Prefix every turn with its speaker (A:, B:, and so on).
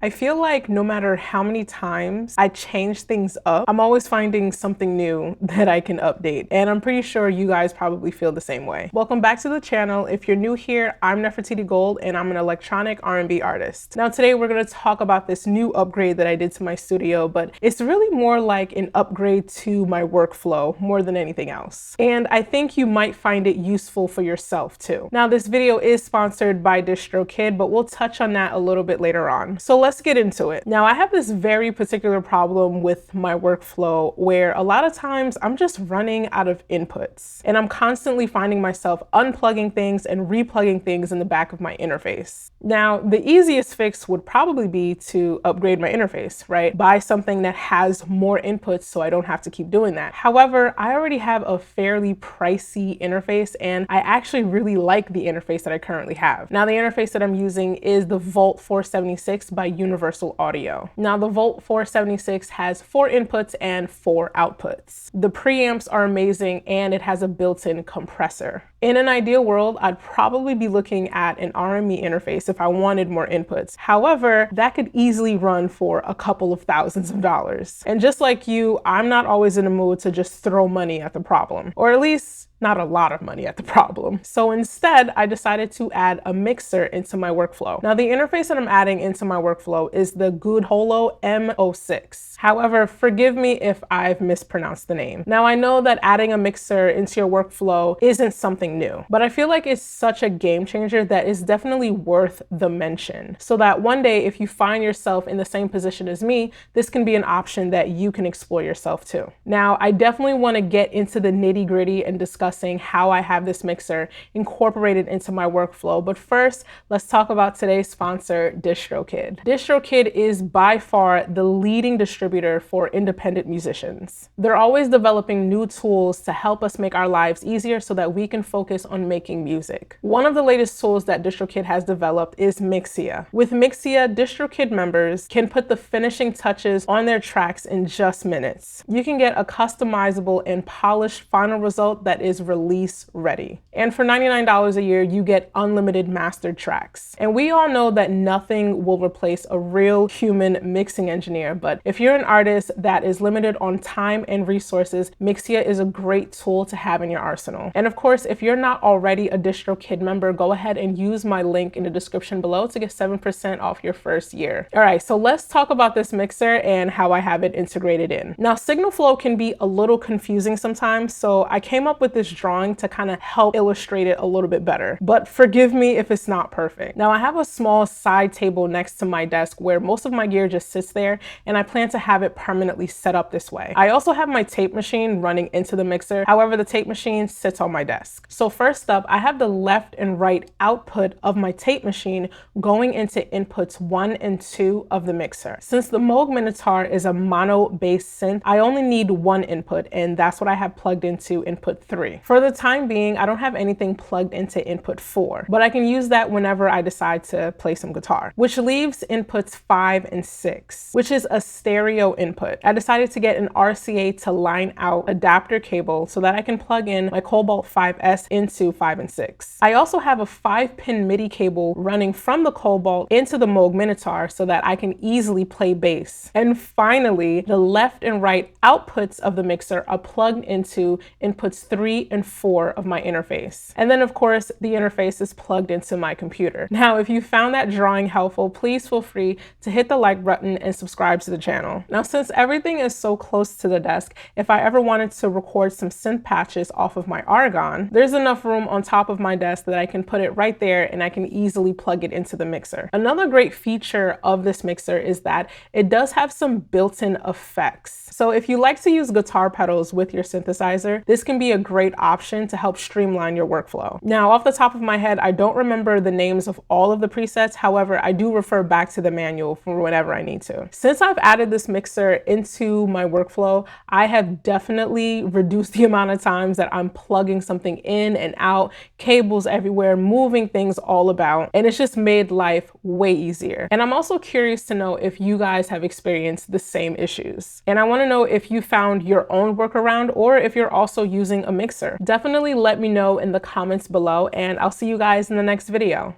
A: I feel like no matter how many times I change things up, I'm always finding something new that I can update. And I'm pretty sure you guys probably feel the same way. Welcome back to the channel. If you're new here, I'm Nefertiti Gold and I'm an electronic R&B artist. Now today we're going to talk about this new upgrade that I did to my studio, but it's really more like an upgrade to my workflow more than anything else. And I think you might find it useful for yourself too. Now this video is sponsored by DistroKid, but we'll touch on that a little bit later on. So let's get into it. Now I have this very particular problem with my workflow where a lot of times I'm just running out of inputs and I'm constantly finding myself unplugging things and replugging things in the back of my interface. Now the easiest fix would probably be to upgrade my interface, right? Buy something that has more inputs so I don't have to keep doing that. However, I already have a fairly pricey interface and I actually really like the interface that I currently have. Now the interface that I'm using is the Volt 476 by Universal Audio. Now the Volt 476 has 4 inputs and 4 outputs. The preamps are amazing and it has a built-in compressor. In an ideal world, I'd probably be looking at an RME interface if I wanted more inputs. However, that could easily run for a couple of thousands of dollars. And just like you, I'm not always in the mood to just throw money at the problem, or at least not a lot of money at the problem. So instead, I decided to add a mixer into my workflow. Now the interface that I'm adding into my workflow is the Gudeholo M06. However, forgive me if I've mispronounced the name. Now I know that adding a mixer into your workflow isn't something new, but I feel like it's such a game changer that is definitely worth the mention. So that one day, if you find yourself in the same position as me, this can be an option that you can explore yourself too. Now, I definitely want to get into the nitty-gritty and discuss how I have this mixer incorporated into my workflow. But first, let's talk about today's sponsor, DistroKid. DistroKid is by far the leading distributor for independent musicians. They're always developing new tools to help us make our lives easier so that we can focus on making music. One of the latest tools that DistroKid has developed is Mixia. With Mixia, DistroKid members can put the finishing touches on their tracks in just minutes. You can get a customizable and polished final result that is release ready. And for $99 a year, you get unlimited mastered tracks. And we all know that nothing will replace a real human mixing engineer, but if you're an artist that is limited on time and resources, Mixia is a great tool to have in your arsenal. And of course, if you're not already a DistroKid member, go ahead and use my link in the description below to get 7% off your first year. All right, so let's talk about this mixer and how I have it integrated in. Now, signal flow can be a little confusing sometimes, so I came up with this drawing to kind of help illustrate it a little bit better, but forgive me if it's not perfect. Now I have a small side table next to my desk where most of my gear just sits there, and I plan to have it permanently set up this way. I also have my tape machine running into the mixer. However, the tape machine sits on my desk. So first up, I have the left and right output of my tape machine going into inputs 1 and 2 of the mixer. Since the Moog Minotaur is a mono bass synth, I only need 1 input, and that's what I have plugged into input 3. For the time being, I don't have anything plugged into input 4, but I can use that whenever I decide to play some guitar, which leaves inputs 5 and 6, which is a stereo input. I decided to get an RCA to line out adapter cable so that I can plug in my Cobalt 5S into 5 and 6. I also have a 5-pin MIDI cable running from the Cobalt into the Moog Minotaur so that I can easily play bass. And finally, the left and right outputs of the mixer are plugged into inputs 3 and 4 of my interface. And then of course, the interface is plugged into my computer. Now, if you found that drawing helpful, please feel free to hit the like button and subscribe to the channel. Now, since everything is so close to the desk, if I ever wanted to record some synth patches off of my Argon, there's enough room on top of my desk that I can put it right there and I can easily plug it into the mixer. Another great feature of this mixer is that it does have some built-in effects. So if you like to use guitar pedals with your synthesizer, this can be a great option to help streamline your workflow. Now, off the top of my head, I don't remember the names of all of the presets. However, I do refer back to the manual for whenever I need to. Since I've added this mixer into my workflow, I have definitely reduced the amount of times that I'm plugging something in and out, cables everywhere, moving things all about, and it's just made life way easier. And I'm also curious to know if you guys have experienced the same issues. And I want to know if you found your own workaround or if you're also using a mixer. Definitely let me know in the comments below, and I'll see you guys in the next video.